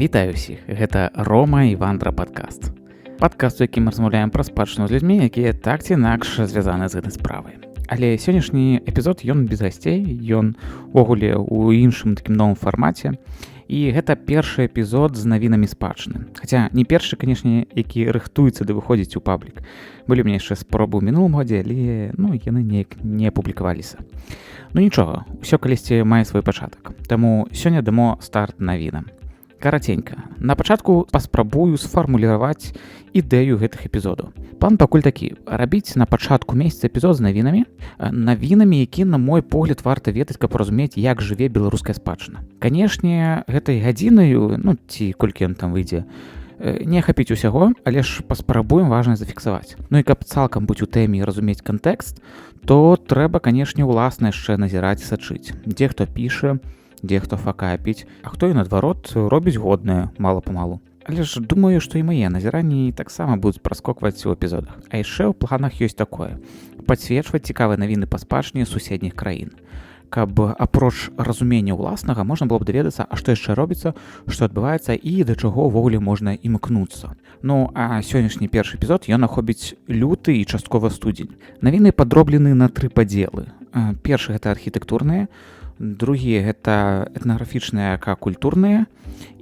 Вітаю ўсіх, гэта Рома і Вандра падкаст. Падкаст, у якім мы размаўляем пра спадчыну з людзьмі, якія так ці інакш звязаны з гэтай справай. Але сённяшні эпізод, ён без гасцей, ён увогуле ў іншым такім новым фармаце. І гэта першы эпізод з навінамі спадчыны. Хаця не першы, канешне, які рыхтуецца да выходзіць у паблік. Былі ў мяне яшчэ спробы ў мінулым годзе, але яны неяк не публікаваліся. Нічога, усё калісьці мае свой пачатак. Таму сёння дамо старт навінам. Караценька. На пачатку паспрабую сфармуліраваць ідэю гэтых эпізодаў. План пакуль такі: рабіць на пачатку месяца эпізод з навінамі, які, на мой погляд, варта ведаць, каб разумець, як жыве беларуская спадчына. Канешне, гэтай гадзінаю, ці колькі ён там выйдзе, не ахапіць усяго, але ж паспрабуем важна зафіксаваць. І каб цалкам быць у тэме і разумець кантэкст, то трэба, канешне, уласна яшчэ назіраць і сачыць. Дзе хто піша, дзе хто факапіць, а хто і наадварот робіць годнае мала-памалу. Але ж думаю, што і мае назіранні таксама будуць праскокваць у эпізодах. А яшчэ ў планах ёсць такое: падсвечваць цікавыя навіны па спадчыне суседніх краін. Каб апроч разумення ўласнага можна было б даведацца, а што яшчэ робіцца, што адбываецца і да чаго ўвогуле можна імкнуцца. А сённяшні першы эпізод ён ахопіць люты і часткова студзень. Навіны падроблены на 3 падзелы. Першы гэта архітэктурныя, другі гэта этнаграфічныя, культурныя,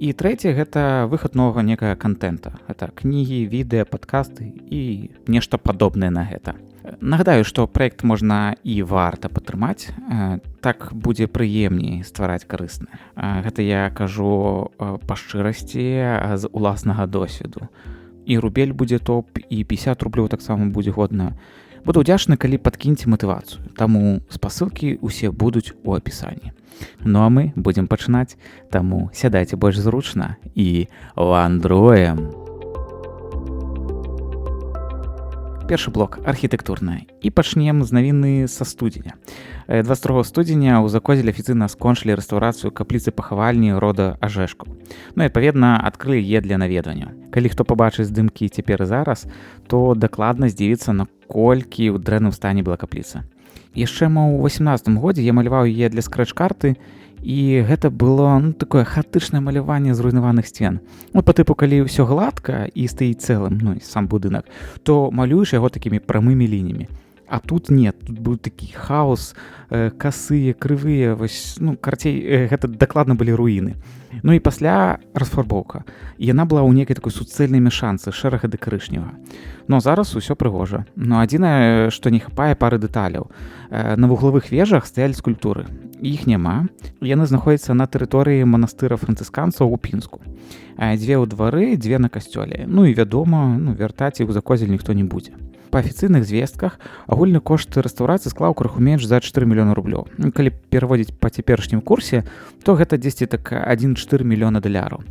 і трэці гэта выхад новага некага контента. Гэта кнігі, відэа, падкасты і нешта падобнае на гэта. Нагадаю, што праект можна і варта падтрымаць, так будзе прыемней ствараць карысна. Гэта я кажу па шчырасці з уласнага досведу. І рубель будзе топ, і 50 рублёў таксама будзе годна. Буду ўдзячны, калі падкіньце матывацыю, таму спасылкі ўсе будуць у апісанні. А мы будзем пачынаць, таму сядайце больш зручна і вандруем. Першы блок архітэктурная. І пачнем з навіны са студзеня. 22 студзеня ў Закозелі афіцыйна скончылі рэстаўрацыю капліцы пахавальні рода Ажэшкаў. Адпаведна, адкрылі яе для наведвання. Калі хто пабачыць здымкі цяпер і зараз, то дакладна здзівіцца, наколькі ў дрэнным стане была капліца. Яшчэ ў 18 годзе я маляваў яе для скрэч-карты, і гэта было такое хаатычнае маляванне зруйнаваных сцен. Па тыпу, калі ўсё гладка і стаіць цэлым, сам будынак, то малюеш яго такімі прамымі лініямі. А тут нет, тут быў такі хаос, касыя, крывыя, карацей, гэта дакладна былі руіны. І пасля расфарбоўка. Яна была ў нейкай такой суцэльнай мяшанцы шэрага ды карычневага. Зараз усё прыгожа. Адзінае, што не хапае пары дэталяў. На вуглавых вежах стаялі скульптуры. Іх няма. Яны знаходзяцца на тэрыторыі манастыра францысканцаў у Пінску. 2 ў двары, 2 на касцёле. І вядома, вяртаць іх у Закозель ніхто не будзе. Па афіцыйных звестках агульны кошт рэстаўрацыі склаў крыху менш за 4 мільёны рублёў. Калі пераводзіць па цяперашнім курсе, то гэта дзесьці так 1,4 мільёна даляраў.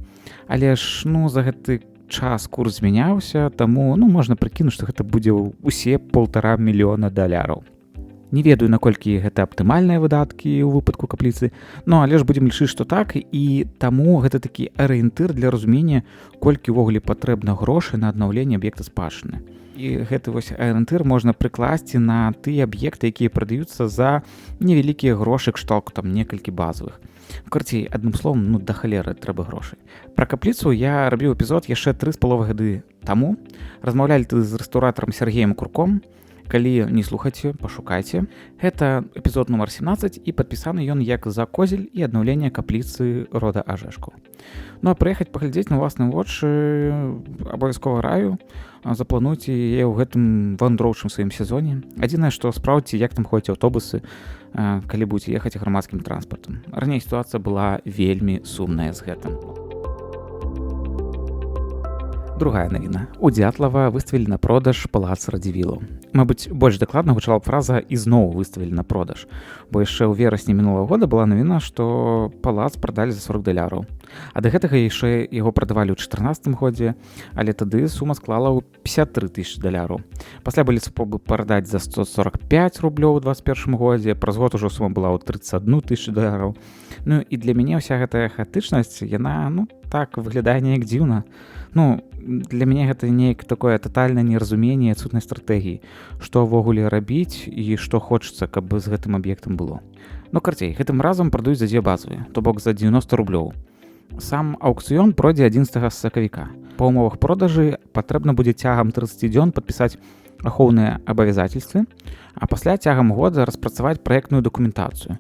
Але ж за гэты час курс змяняўся, таму можна прыкінуць, што гэта будзе ўсе 1,5 мільёна даляраў. Не ведаю, наколькі гэта аптымальныя выдаткі ў выпадку капліцы, але ж будзем лічыць, што так, і таму гэта такі арыентыр для разумення, колькі ўвогуле патрэбна грошай на аднаўленне аб'екта спадчыны. І гэты арыентыр можна прыкласці на тыя аб'екты, якія прадаюцца за невялікія грошы, кшталту некалькі базавых. Карацей, адным словам, да халеры трэба грошай. Пра капліцу я рабіў эпізод яшчэ 3,5 гады таму. Размаўлялі з рэстаўратарам Сергеем Курком. Калі не слухайце, пашукайце. Гэта эпізод нумар 17, і падпісаны ён як Закозель і аднаўленне капліцы рода Ажэшкаў. А прыехаць паглядзець на ўласныя вочы абавязкова раю. Заплануйце яе ў гэтым вандроўчым сваім сезоне. Адзінае, што спраўдзіце, як там ходзяць аўтобусы, калі будзеце ехаць грамадскім транспартам. Раней сітуацыя была вельмі сумная з гэтым. Другая навіна. У Дятлава выставілі на продаж палац Радзівілаў. Мабыць, больш дакладна гучала б фраза «ізноў выставілі на продаж», бо яшчэ ў верасні мінулага года была навіна, што палац прадалі за 40 даляраў. А да гэтага яшчэ яго прадавалі ў 2014 годзе, але тады сума склала ў 53 тысячы даляраў. Пасля былі спробы прадаць за 145 рублёў у 2021 годзе, праз год ужо сума была ў 31 тысячу даляраў. І для мяне ўся гэтая хаатычнасць, яна, так, выглядае неяк дзіўна. Для мяне гэта неяк такое татальнае неразуменне адсутнай стратэгіі, што ўвогуле рабіць і што хочацца, каб з гэтым аб'ектам было. Карацей, гэтым разам прадаюць за 2 базавыя, то бок за 90 рублёў. Сам аўкцыён пройдзе 11 сакавіка. Па ўмовах продажы патрэбна будзе цягам 30 дзён падпісаць ахоўныя абавязательствы, а пасля цягам года распрацаваць праектную дакументацыю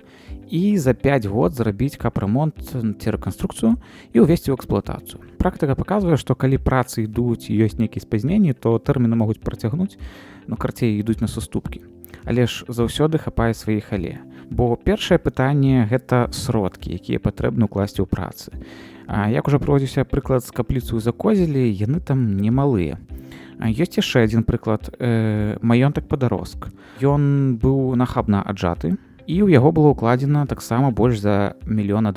і за 5 год зрабіць капрамонт ці рэканструкцыю і ўвесці ў эксплуатацыю. Практыка паказвае, што калі працы ідуць і ёсць нейкія спазненні, то тэрміны могуць працягнуць, карцей ідуць на суступкі. Але ж заўсёды хапае сваіх але. Бо першае пытанне – гэта сродкі, якія патрэбны ўкласці ў працы. А як ужо прыводзіўся прыклад з капліцай у Закозелі, яны там немалыя. Ёсць яшчэ адзін прыклад – маёнтак Падарожск. Ён быў нахабна аджаты, і ў яго было ўкладзена таксама больш за $1 мільён.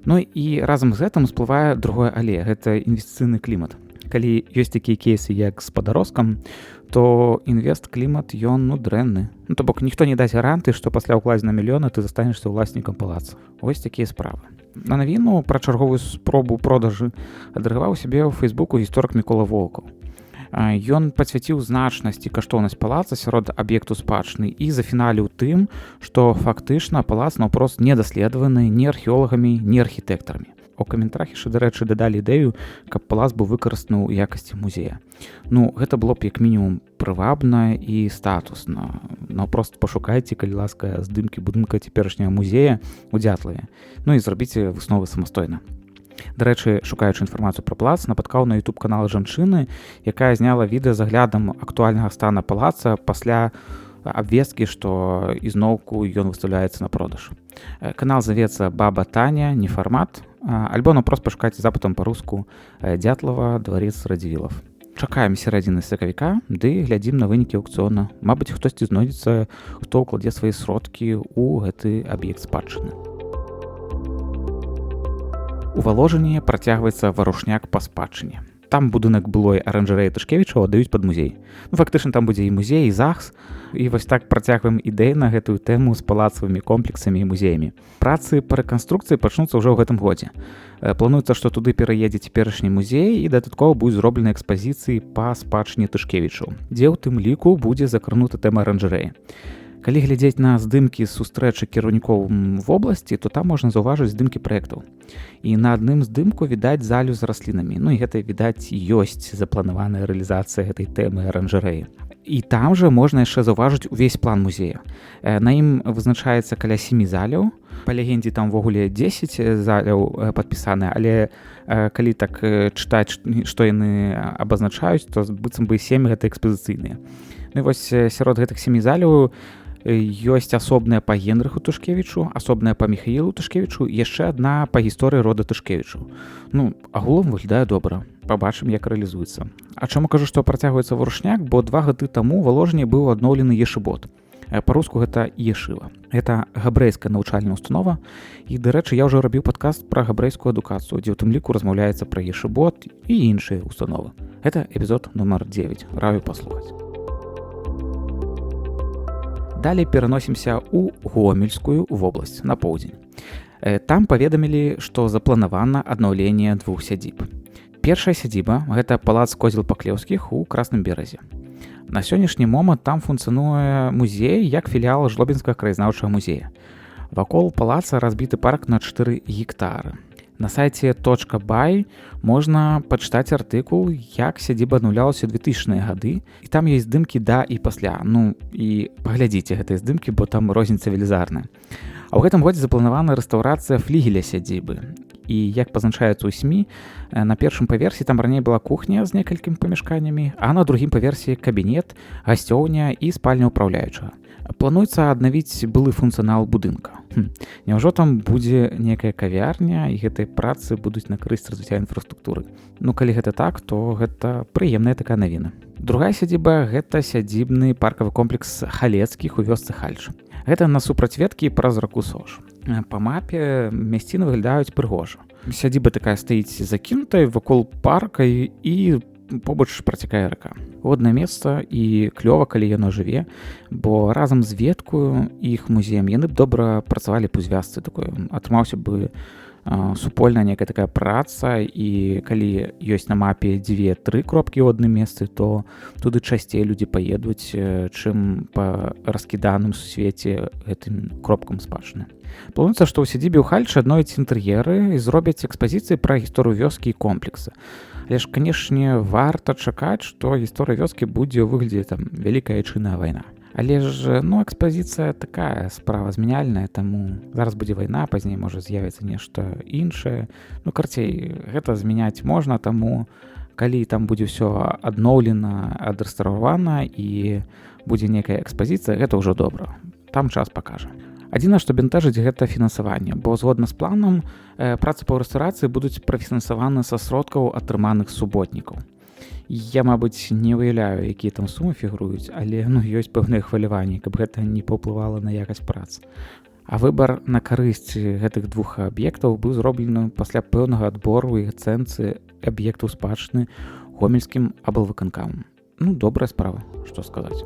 Ну і разам з гэтым всплывае другое але – гэта інвестыцыйны клімат. Калі ёсць такія кейсы, як з Падарожскам, то інвест-клімат, ён, дрэнны. То бок, ніхто не дасць гаранты, што пасля ўкладзена мільёна ты застанешся ўласнікам палаца. Вось такія справы. На навіну пра чарговую спробу продажы адрэагаваў сябе ў Фейсбуку гісторык Мікола Волкаў. Ён пасвяціў значнасць і каштоўнасць палаца сярод аб'екту спадчыны і зафіналіў тым, што фактычна палац наўпрост не даследаваны ні археолагамі, ні архітэктарамі. У каментарах яшчэ, дарэчы, дадалі ідэю, каб палац быў выкарыстаны ў якасці музея. Гэта было б як мінімум прывабна і статусна. Наўпрост пашукайце, калі ласка, здымкі будынка цяперашняга музея ў Дзятлаве. І зрабіце высновы самастойна. Дарэчы, шукаючы інфармацыю пра палац, напаткаў на YouTube-канал жанчыны, якая зняла відэа з аглядам актуальнага стана палаца пасля абвесткі, што ізноўку ён выстаўляецца на продаж. Канал завецца «Баба Таня, Неформат», альбо наўпрост пашукайце запытам па-руску «Дзятлава, дварец Радзівілаў». Чакаем серадзіны сакавіка, ды глядзім на вынікі аўкцыёна. Мабыць, хтосьці знойдзецца, хто ўкладзе свае сродкі ў гэты аб'ект спадчыны. У Валожыні працягваецца варушняк па спадчыне. Там будынак былой аранжарэі Тышкевічаў аддаюць пад музей. Фактычна там будзе і музей, і ЗАГС. І вось так працягваем ідэі на гэтую тэму з палацавымі комплексамі і музеямі. Працы па рэканструкцыі пачнуцца ўжо ў гэтым годзе. Плануецца, што туды пераедзе цяперашні музей і дадаткова будуць зроблены экспазіцыі па спадчыне Тышкевічаў, дзе ў тым ліку будзе закранута тэма аранжарэі. Калі глядзець на здымкі сустрэчы кіраўнікоў вобласці, то там можна заўважыць здымкі праектаў. І на адным здымку відаць залю з раслінамі. І гэта, відаць, ёсць запланаваная рэалізацыя гэтай тэмы аранжарэі. І там жа можна яшчэ заўважыць увесь план музея. На ім вызначаецца каля 7 заляў. Па легендзе там увогуле 10 заляў падпісаны, але калі так чытаць, што яны абазначаюць, то быццам бы 7 гэта экспазіцыйныя. І вось сярод гэтых 7 заляў ёсць асобная па Генрыху Тышкевічу, асобная па Міхаілу Тышкевічу, яшчэ адна па гісторыі рода Тышкевічаў. Агулам выглядае добра. Пабачым, як рэалізуецца. А чаму кажу, што працягваецца варушняк? Бо 2 гады таму ў Валожыні быў адноўлены ешыбот. Па-руску гэта ешыва. Гэта габрэйская навучальная установа. І, дарэчы, я ўжо рабіў падкаст пра габрэйскую адукацыю, дзе ў тым ліку размаўляецца пра ешыбот і іншыя установы. Гэта эпізод нумар 9. Раю паслухаць. Далей пераносімся ў Гомельскую вобласць, на поўдзень. Там паведамілі, што запланавана аднаўленне 2 сядзіб. Першая сядзіба – гэта палац Козел-Паклеўскіх у Красным Беразе. На сённяшні момант там функцыянуе музей як філіал Жлобінскага краязнаўчага музея. Вакол палаца разбіты парк на 4 гектары. На сайце .by можна пачытаць артыкул, як сядзіба аднаўлялася ў 2000-е гады, і там ёсць здымкі да і пасля. І паглядзіце гэтыя здымкі, бо там розніца велізарная. А ў гэтым годзе запланавана рэстаўрацыя флігеля сядзібы. І як пазначаецца ў СМІ, на першым паверсе там раней была кухня з некалькімі памяшканнямі, а на другім паверсе кабінет, гасцёўня і спальня ўпраўляючага. Плануецца аднавіць былы функцыянал будынка. Няўжо там будзе некая кавярня, і гэтыя працы будуць на карысць развіцця інфраструктуры? Калі гэта так, то гэта прыемная такая навіна. Другая сядзіба – гэта сядзібны паркавы комплекс Халецкіх у вёсцы Хальч. Гэта насупраць веткі праз раку Сош. Па мапе мясціны выглядаюць прыгожа. Сядзіба такая стаіць закінутай вакол парка і побач працякае рака. Годнае месца і клёва, калі яно жыве, бо разам з веткаю і іх музеем яны б добра працавалі б у звязцы такой. Атрымаўся бы супольная некая такая праца, і калі ёсць на мапе 2-3 кропкі ў адным месцы, то туды часцей людзі паедуць, чым па раскіданым сусвеце гэтым кропкам спадчыны. Плануецца, што ў сядзібе ў Хальчы адновяць інтэр'еры і зробяць экспазіцыі пра гісторыю вёскі і комплекса. Але ж, канешне, варта чакаць, што гісторыя вёскі будзе ў выглядзе там вялікая айчынная вайна. Але ж, экспазіцыя такая справа змяняльная, таму зараз будзе вайна, пазней можа з'явіцца нешта іншае. Карцей, гэта змяняць можна, таму калі там будзе ўсё адноўлена, адрэстаўравана і будзе некая экспазіцыя, гэта ўжо добра. Там час пакажа. Адзінае, што бянтэжыць, гэта фінансаванне, бо згодна з планам працы па рэстаўрацыі будуць прафінансаваны са сродкаў атрыманых суботнікаў. Я, мабыць, не выяўляю, якія там сумы фігуруюць, але ёсць пэўныя хваляванні, каб гэта не паўплывала на якасць прац. А выбар на карысць гэтых двух аб'ектаў быў зроблены пасля пэўнага адбору і ацэнцы аб'ектаў спадчыны гомельскім аблвыканкамам. Добрая справа, што сказаць.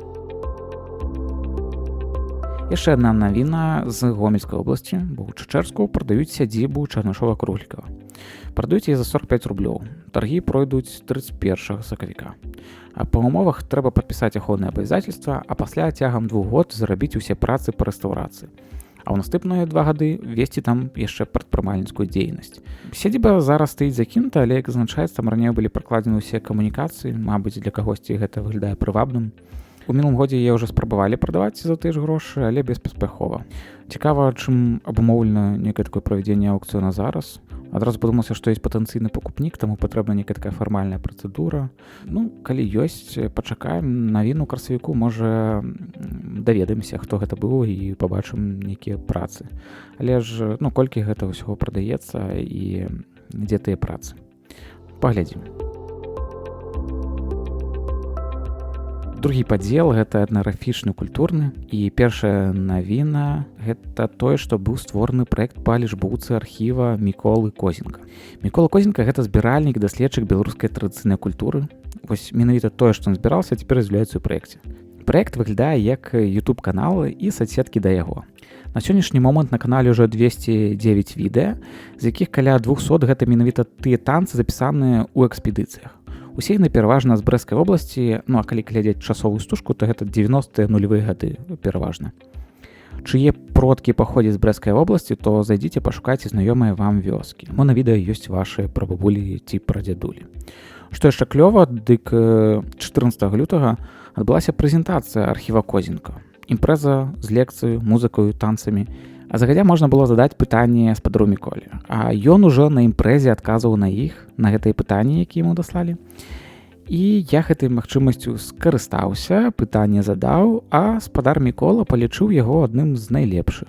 Яшчэ адна навіна з Гомельскай обласці, бо ў Чачэрску прадаюць сядзібу Чарнышова-Круглікава. Прадаюць яе за 45 рублёў. Таргі пройдуць 31 сакавіка. А па умовах трэба падпісаць ахоўнае абавязацельства, а пасля цягам 2 год зарабіць усе працы па рэстаўрацыі. А ў наступныя 2 гады весці там яшчэ прадпрымальніцкую дзейнасць. Сядзіба зараз стаіць закінута, але, як азначаецца, там раней былі пракладзены ўсе камунікацыі, мабыць, для кагосьці гэта выглядае прывабным. У мінулым годзе яе ўжо спрабавалі прадаваць за тыя ж грошы, але беспаспяхова. Цікава, чым абумоўлена некае такое правядзенне аўкцыёна зараз. Адразу падумалася, што ёсць патэнцыйны пакупнік, таму патрэбна некая такая фармальная працэдура. Калі ёсць, пачакаем навіну красавіку, можа даведаемся, хто гэта быў і пабачым нейкія працы. Але ж, колькі гэта ўсяго прадаецца і дзе тыя працы. Паглядзім. Другі падзел – гэта этнаграфічны культурны, і першая навіна – гэта тое, што быў створаны праект па лічбоўцы архіва Міколы Козенка. Мікола Козенка – гэта збіральнік, даследчык беларускай традыцыйнай культуры. Вось менавіта тое, што ён збіраўся, цяпер з'яўляецца ў праекце. Праект выглядае як YouTube-канал і соцсеткі да яго. На сённяшні момант на канале ўжо 209 відэа, з якіх каля 200 гэта менавіта тыя танцы, запісаныя ў экспедыцыях. Усе яны пераважна з Брэсцкай вобласці, а калі глядзець часовую стужку, то гэта 90-е нулевыя гады пераважна. Чые продкі паходзяць з Брэсцкай вобласці, то зайдзіце, пашукайце знаёмыя вам вёскі. На відэа ёсць вашыя прабабулі ці прадзядулі. Што яшчэ клёва, дык 14 лютага адбылася прэзентацыя архіва Козенка. Імпрэза з лекцыю, музыкаю, танцамі. А загадзя можна было задаць пытанне спадару Міколе. А ён ужо на імпрэзе адказваў на іх, на гэтыя пытанні, якія яму даслалі. І я гэтай магчымасцю скарыстаўся, пытанне задаў, а спадар Мікола палічыў яго адным з найлепшых.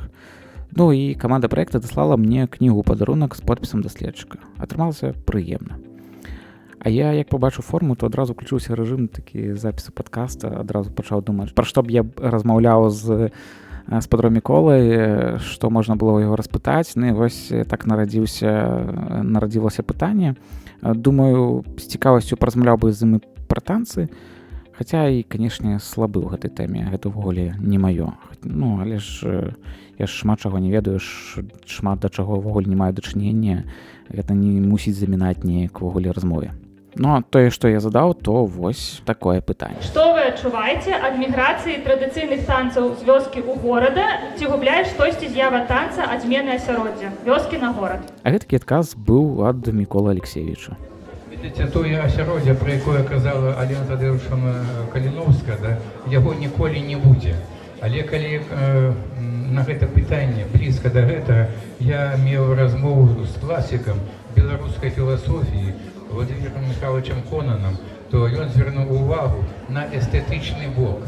І каманда праекта даслала мне кнігу падарунак з подпісам даследчыка. Атрымалася прыемна. А я, як пабачыў форму, то адразу включыўся рэжым такі запісу падкаста, адразу пачаў думаць, пра што б я размаўляў з спадаром Міколай, што можна было яго распытаць. І вось так нарадзілася пытанне. Думаю, з цікавасцю паразмаўляў бы з імі пра танцы, хаця і, канешне, слабы ў гэтай тэме. Гэта ўвогуле не маё. Але ж я шмат чаго не ведаю, шмат да чаго ўвогуле не маю дачынення. Гэта не мусіць замінаць неяк увогуле размове. Тое, што я задаў, то вось такое пытанне. Што вы адчуваеце ад міграцыі традыцыйных танцаў з вёскі ў горада? Ці губляе штосьці з'ява танца ад змены асяроддзя вёскі на горад? А гэтакі адказ быў ад Міколы Алексеевіча. Видите, тое асяроддзе, пра якое казала Алена Тадеўшына Каліноўская, яго ніколі не будзе. Але калі на гэта пытанне блізка да гэтага, я меў размову з класікам беларускай філасофіі Владимиром Михайловичем Конаном, то ён звярнуў увагу на эстэтычны бок.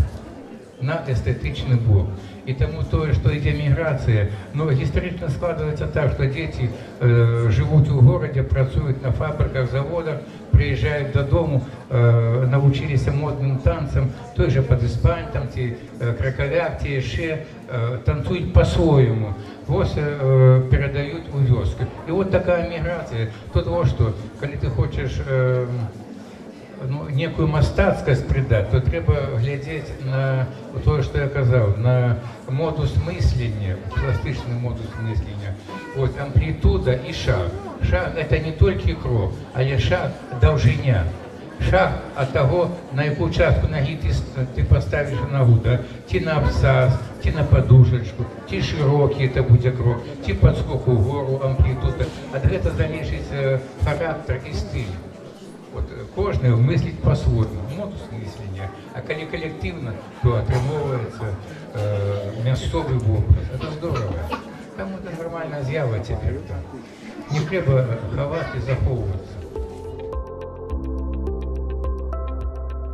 І таму тое, што ідзе міграцыя, гістарычна складваецца так, што дзеці жывуць у горадзе, працуюць на фабрыках, заводах, прыязджаюць дадому, навучыліся модным танцам, той жа падыспань, ці кракавяк, ці яшчэ танцуюць па-свойму. Вось перадаюць у вёску. І вот такая міграцыя. Тут вот што, калі ты хочаш некую мастацкасць придаць, то трэба глядзець на тое, што я казаў, на модус мыслення, пластычны модус мыслення. Вот амплитуда и шаг. Шаг это не только крок, але шаг довжиня. Шаг от того, на яку частку ноги ты поставишь ногу, да? Ті на абсцасс, ті на подушечку, ті широкий это будет крок, ті подскок угору, амплитуда. От этого залежить характер и стиль. Вот, кожный мыслить по-своему, модус мышления, а коли коллективно, то отрымовывается мясцовый образ. Это здорово. Там это нормальная з'ява теперь. Не треба ховать и заховываться.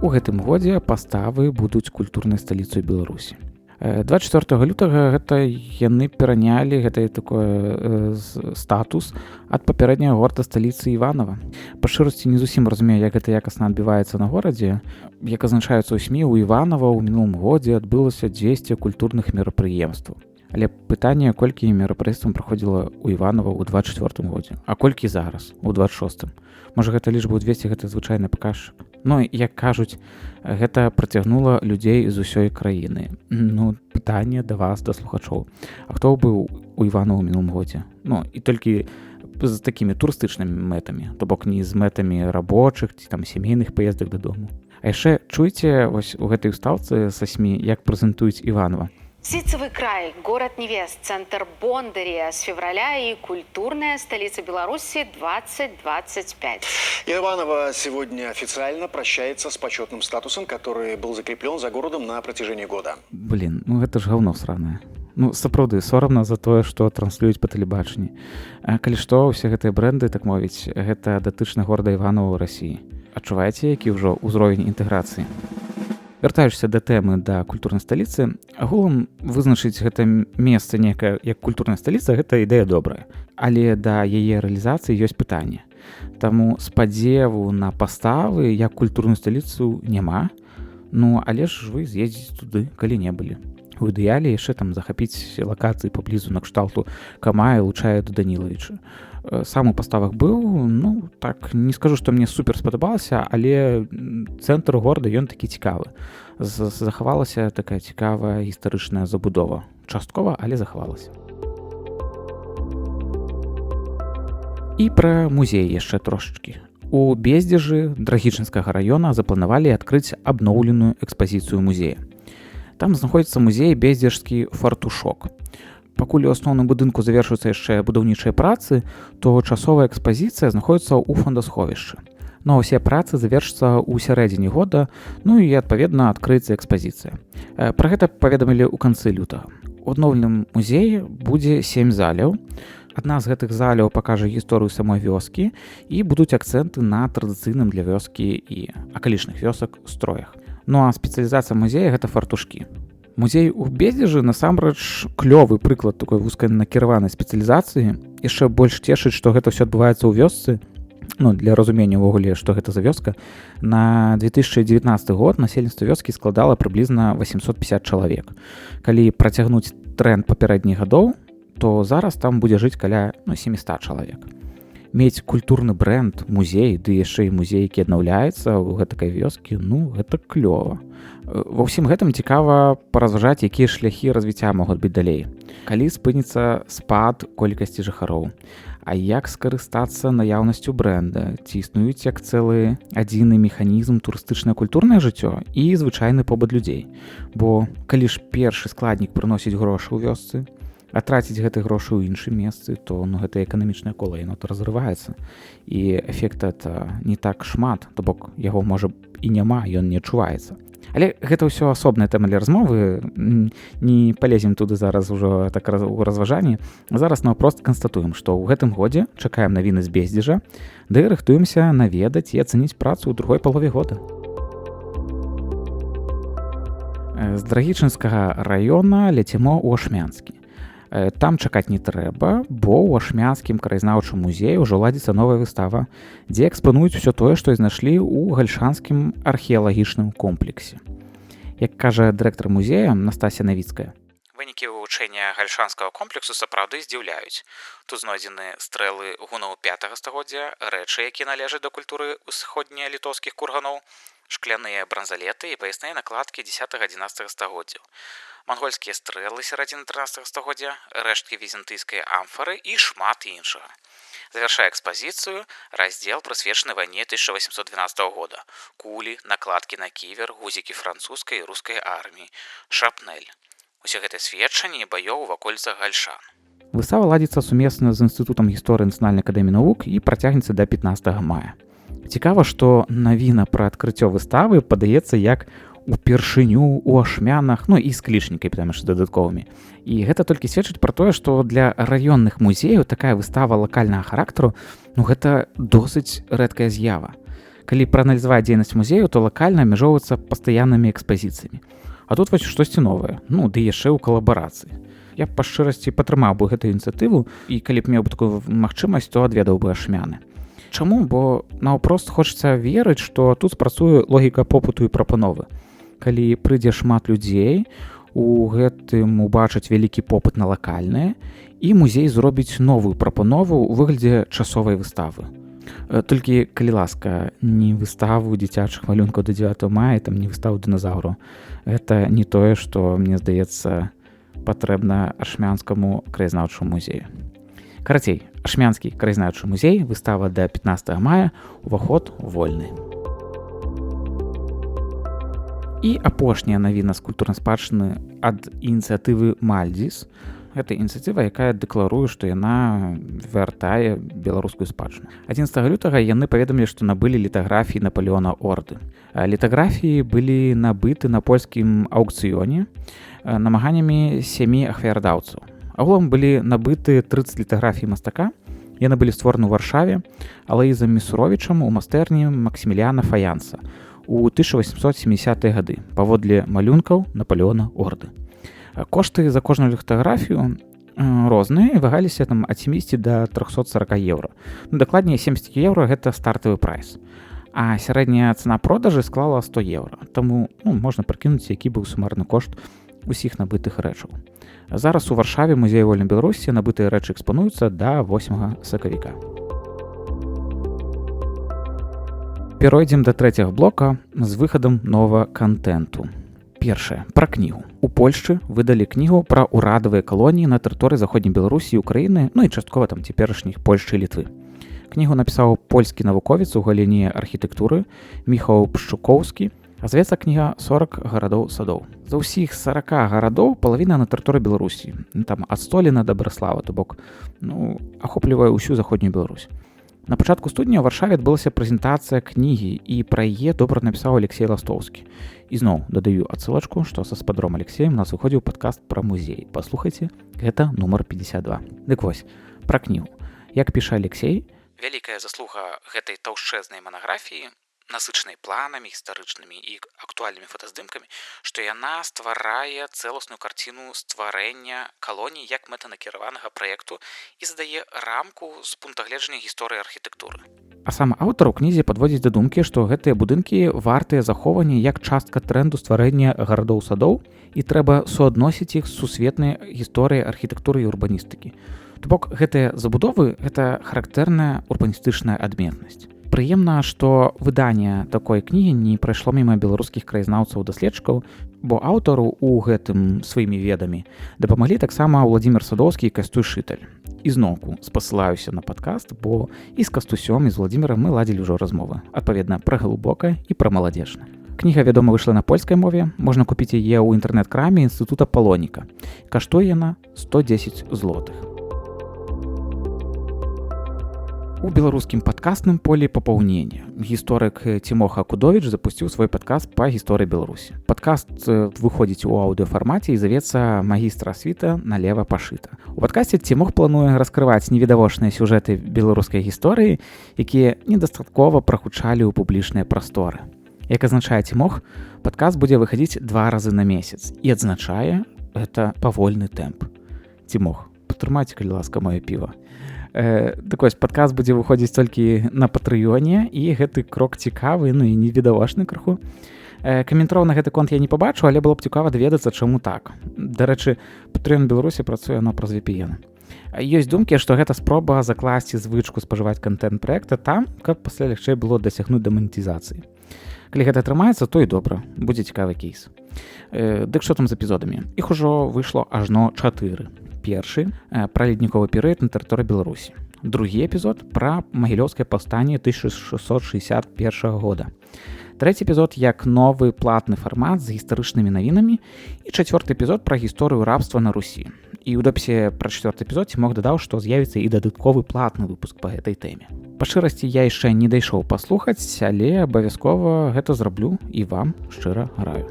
У гэтым годзе паставы будуць культурнай сталіцай Беларусі. 24 лютага гэта яны перанялі гэты такой статус ад папярэдняга горада сталіцы Іванова. Па шчырасці не зусім разумею, як гэта якасна адбіваецца на горадзе. Як азначаецца ў СМІ, у Іванова ў мінулым годзе адбылася 200 культурных мерапрыемстваў. Але пытанне, колькі мерапрыемстваў праходзіла ў Іванова ў 24 годзе, а колькі зараз, у 26. Можа, гэта лічба ў 200 гэта звычайны паказчык. Ну, як кажуць, гэта прыцягнула людзей з усёй краіны. Ну, пытанне да вас, да слухачоў. А хто быў у Іванова ў мінулым годзе? Ну, і толькі з такімі турыстычнымі мэтамі, то бок не з мэтамі рабочых ці там сямейных паездак дадому. А яшчэ чуеце вось у гэтай устаўцы са СМІ, як прэзентуюць Іванова? Ситцевый край, город невест, центр Бондаря с февраля и культурная столица Беларуси 2025. Иваново сегодня официально прощается с почетным статусом, который был закреплен за городом на протяжении года. Блин, ну гэта ж говно сраное. Ну, сапраўды, сорамна за тое, што транслююць па тэлебачанні. А калі што, усе гэтыя брэнды, так мовіць, гэта датычна горада Іванова ў Расіі. Адчуваеце, які ўжо ўзровень інтэграцыі? Вяртаючыся да тэмы да культурнай сталіцы, агулам вызначыць гэта месца некае як культурная сталіца, гэта ідэя добрая. Але да яе рэалізацыі ёсць пытанне. Таму спадзеву на паставы як культурную сталіцу няма. Ну, але ж вы з'ездзіце туды, калі не былі. У ідэале яшчэ там захапіць лакацыі паблізу на кшталту Камая, Лучая да Данілавіча. Сам у паставах быў, ну, так, не скажу, што мне супер спадабалася, але цэнтр горада, ён такі цікавы. Захавалася такая цікавая гістарычная забудова. Часткова, але захавалася. І пра музей яшчэ трошачкі. У Бездзежы Драгічынскага раёна запланавалі адкрыць абноўленую экспазіцыю музея. Там знаходзіцца музей Бездзежскі фартушок. Пакуль у асноўным будынку завершуюцца яшчэ будаўнічыя працы, то часовая экспазіцыя знаходзіцца ў фондасховішчы. Ну, усе працы завершацца ў сярэдзіне года, ну і, адпаведна, адкрыецца экспазіцыя. Пра гэта паведамілі ў канцы лютага. У адноўленым музеі будзе 7 заляў. Адна з гэтых заляў пакажа гісторыю самой вёскі і будуць акцэнты на традыцыйным для вёскі і акалічных вёсак строях. Ну а спецыялізацыя музея гэта фартушкі. Музей у Бездзежы насамрэч клёвы прыклад такой вузканакіраванай спецыялізацыі. Яшчэ больш цешыць, што гэта ўсё адбываецца ў вёсцы. Ну, для разумення ўвогуле, што гэта за вёска. На 2019 год насельніцтва вёскі складала прыблізна 850 чалавек. Калі працягнуць трэнд папярэдніх гадоў, то зараз там будзе жыць каля 700 чалавек. Мець культурны брэнд, музей, ды яшчэ і музей, які аднаўляецца ў гэтакай вёскі, ну, гэта клёва. Ва ўсім гэтым цікава паразважаць, якія шляхі развіцця могуць быць далей. Калі спыніцца спад колькасці жыхароў, а як скарыстацца наяўнасцю брэнда, ці існуюць як цэлы адзіны механізм турыстычнае культурнае жыццё і звычайны побыт людзей. Бо калі ж першы складнік прыносіць грошы ў вёсцы, а траціць гэты грошы ў іншым месцы, то гэта эканамічнае кола, яно то разрываецца. І эфекта не так шмат, то бок яго можа і няма, ён не адчуваецца. Але гэта ўсё асобная тэма для размовы, не палезем туды зараз ужо так у разважанні. Зараз наўпрост канстатуем, што ў гэтым годзе чакаем навіны з Бездзежа, ды рыхтуемся наведаць і ацаніць працу ў другой палове года. З Драгічынскага раёна ляцімо ў Ашмянскі. Там чакаць не трэба, бо ў Ашмянскім краязнаўчым музеі ўжо ладзіцца новая выстава, дзе экспануюць усё тое, што знайшлі ў гальшанскім археалагічным комплексе. Як кажа дырэктар музея Настасья Навіцкая, вынікі вывучэння гальшанскага комплексу сапраўды здзіўляюць. Тут знойдзены стрэлы гунаў 5 стагоддзя, рэчы, якія належаць да культуры ўсходнялітоўскіх курганоў, шкляныя бранзалеты і паясныя накладкі 10-11 стагоддзяў, мангольскія стрэлы сярэдзіны 13 стагоддзя, рэшткі візантыйскай амфары і шмат іншага. Завяршае экспазіцыю раздзел, прысвечаны вайне 1812 года. Кулі, накладкі на ківер, гузікі французскай і рускай арміі, шрапнель. Усе гэтыя сведчанні баёў у ваколіцах гальшан. Выстава ладзіцца сумесна з Інстытутам гісторыі Нацыянальнай акадэміі навук і працягнецца да 15 мая. Цікава, што навіна пра адкрыццё выставы падаецца як упершыню ў ашмянах, і з клічнікамі там яшчэ дадатковымі. І гэта толькі сведчыць пра тое, што для раённых музеяў такая выстава лакальнага характару, гэта досыць рэдкая з'ява. Калі прааналізаваць дзейнасць музею, то лакальна абмяжоўвацца пастаяннымі экспазіцыямі. А тут вось штосьці новае, ды яшчэ ў калабарацыі. Я б па шчырасці падтрымаў бы гэтую ініцыятыву, і калі б меў бы такую магчымасць, то адведаў бы ашмяны. Чаму? Бо наўпрост хочацца верыць, што тут спрацуе логіка попыту і прапановы. Калі прыйдзе шмат людзей, у гэтым убачаць вялікі попыт на лакальнае, і музей зробіць новую прапанову ў выглядзе часовай выставы. Толькі, калі ласка, не выставу дзіцячых малюнкаў да 9 мая, там не выставу дыназаўру. Гэта не тое, што, мне здаецца, патрэбна ашмянскаму краязнаўчаму музею. Карацей, ашмянскі краязнаўчы музей, выстава да 15 мая, уваход вольны. І апошняя навіна з культурнай спадчыны ад ініцыятывы Мальдзіс. Гэта ініцыятыва, якая дэкларуе, што яна вяртае беларускую спадчыну. 11 лютага яны паведамілі, што набылі літаграфіі Напалеона Орды. Літаграфіі былі набыты на польскім аўкцыёне намаганнямі 7 ахвярдаўцаў. Агулам былі набыты 30 літаграфій мастака. Яны былі створаны ў Варшаве Алаізам Місуровічам у майстэрні Максіміліяна Фаянса у 1870-е гады паводле малюнкаў Напалеона Орды. Кошты за кожную літаграфію розныя, вагаліся ад 70 да 340 еўра. Дакладней, 70 еўра гэта стартавы прайс. А сярэдняя цана продажы склала 100 еўра. Таму можна прыкінуць, які быў сумарны кошт усіх набытых рэчаў. Зараз у Варшаве музеі вольнай Беларусі набытыя рэчы экспануюцца да 8 сакавіка. Перайдзем да трэцяга блока з выхадам новага кантэнту. Першае, пра кнігу. У Польшчы выдалі кнігу пра ўрадавыя калоніі на тэрыторыі заходняй Беларусі і Украіны, і часткова там цяперашніх Польшчы і Літвы. Кнігу напісаў польскі навуковец у галіне архітэктуры Міхаў Пшчукоўскі, а завецца кніга 40 гарадоў-садоў. За ўсіх 40 гарадоў палавіна на тэрыторыі Беларусі. Там ад Століна да Барыслава, то бок, ахоплівае ўсю заходнюю Беларусь. На пачатку студня ў Варшаве адбылася прэзентацыя кнігі, і пра яе добра напісаў Алексей Ластоўскі. І зноў дадаю адсылачку, што са спадром Алексеем у нас выходзіў падкаст пра музей. Паслухайце, гэта нумар 52. Дык вось, пра кнігу. Як піша Алексей, вялікая заслуга гэтай таўшчэзнай манаграфіі, насычанай планамі, гістарычнымі і актуальнымі фотаздымкамі, што яна стварае цэласную карціну стварэння калоній як мэтанакіраванага праекту і задае рамку з пунктагледжання гісторыі архітэктуры. А сам аўтар у кнізе падводзіць да думкі, што гэтыя будынкі вартыя захоўвання як частка трэнду стварэння гарадоў-садоў, і трэба суадносіць іх з сусветнай гісторыяй архітэктуры і урбаністыкі. То бок, гэтыя забудовы – гэта характэрная урбаністычная адметнасць. Прыемна, што выданне такой кнігі не прайшло міма беларускіх краязнаўцаў-даследчыкаў, бо аўтару ў гэтым сваімі ведамі дапамаглі таксама Владзімір Садоўскі і Кастуй Шыталь. І зноўку спасылаюся на падкаст, бо і з Кастусём, і з Владзімірам мы ладзілі ўжо размовы, адпаведна, пра глыбокае і пра маладзечнае. Кніга, вядома, выйшла на польскай мове, можна купіць яе ў інтэрнэт-краме Інстытута Палоніка. Каштуе яна 110 злотых. У беларускім падкастным полі папаўнення. Гісторык Цімоха Акудовіч запусціў свой падкаст па гісторыі Беларусі. Падкаст выходзіць у аўдыёфармаце і завецца «Магістр асвіта налева пашыта». У падкасце Цімох плануе раскрываць невідавочныя сюжэты беларускай гісторыі, якія недастаткова прагучалі ў публічныя прасторы. Як адзначае Цімох, падкаст будзе выхадзіць 2 разы на месяц і адзначае гэта павольны тэмп. Цімох, падтрымайце, калі ласка, маё піва. Так вось, падкаст будзе выходзіць толькі на Патрыёне, і гэты крок цікавы, і невідавочны крыху. Каментараў на гэты конт я не пабачу, але было б цікава даведацца, чаму так. Дарэчы, Патрыён Беларусі працуе праз VPN. Ёсць думкі, што гэта спроба закласці звычку спажываць кантэнт праекта там, каб пасля лягчэй было дасягнуць даманетызацыі. Калі гэта атрымаецца, то і добра, будзе цікавы кейс. Дык што там з эпізодамі? Іх ужо выйшло ажно 4. Першы пра ледніковы перыяд на тэрыторыі Беларусі. Другі эпізод пра магілёўскае паўстанне 1661 года. Трэці эпізод як новы платны фармат з гістарычнымі навінамі і чацвёрты эпізод пра гісторыю рабства на Русі. І ў допісе пра чацвёрты эпізод ці мог дадаў, што з'явіцца і дадатковы платны выпуск па гэтай тэме. Па шчырасці, я яшчэ не дайшоў паслухаць, але абавязкова гэта зраблю і вам шчыра раю.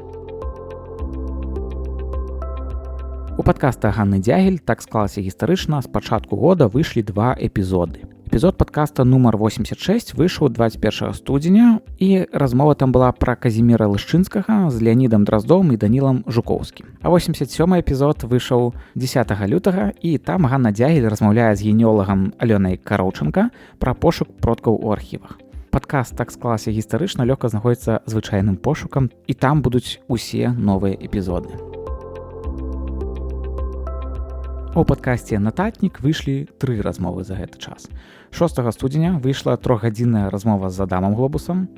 У падкаста Ганны Дзягель «Так склалася гістарычна» з пачатку года выйшлі 2 эпізоды. Эпізод падкаста нумар 86 выйшаў 21 студзеня, і размова там была пра Казіміра Лышчынскага з Леанідам Драздом і Данілам Жукоўскім. А 87 эпізод выйшаў 10 лютага, і там Ганна Дзягель размаўляе з генеолагам Алёнай Кароўчанка пра пошук продкаў у архівах. Падкаст «Так склалася гістарычна» лёгка знаходзіцца звычайным пошукам, і там будуць усе новыя эпізоды. У падкасце «Нататнік» выйшлі 3 размовы за гэты час. 6 студзеня выйшла 3-гадзінная размова з Адамам Глобусам,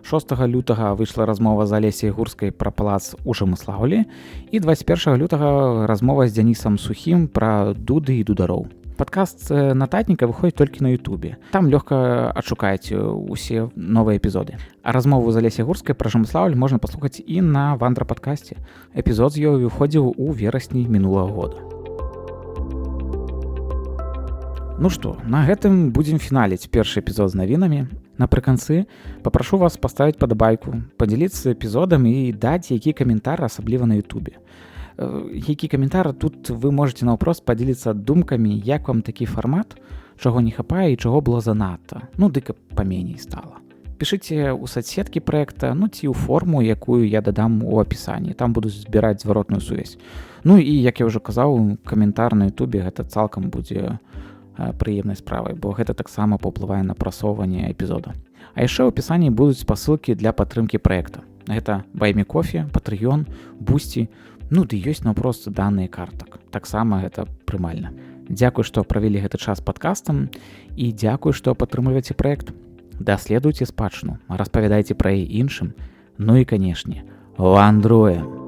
6 лютага выйшла размова з Алесяй Гурскай пра палац у Жамыслаўлі і 21 лютага размова з Дзянісам Сухім пра дуды і дудароў. Падкаст «Нататніка» выходзіць толькі на Ютубе. Там лёгка адшукаць усе новыя эпізоды. А размову з Алесяй Гурскай пра Жамыслаўль можна паслухаць і на Вандра-падкасце. Эпізод з ёй выходзіў у верасні мінулага года. Ну што, на гэтым будзем фіналіць першы эпізод з навінамі. Напрыканцы папрашу вас паставіць падабайку, падзяліцца эпізодам і даць які каментар, асабліва на Ютубе. Які каментар, тут вы можете наўпрост падзеліцца думкамі, як вам такі фармат, чаго не хапае і чаго было занадта, дык паменей стала. Пішыце ў соцсеткі праекта, ці ў форму, якую я дадам у апісанні, там буду збіраць зваротную сувязь. І, як я ўжо казаў, каментар на Ютубе гэта цалкам будзе прыемнай справай, бо гэта таксама паўплывае на прасоўванне эпізода. А яшчэ ў апісанні будуць спасылкі для падтрымкі праекта. Гэта BuyMeCoffee, Patreon, Boosty, ды ёсць наўпрост даныя картак. Таксама гэта прымальна. Дзякуй, што правялі гэты час падкастам і дзякуй, што падтрымліваеце праект. Даследуйце спадчыну, распавядайце пра яе іншым, і, канешне, вандруем!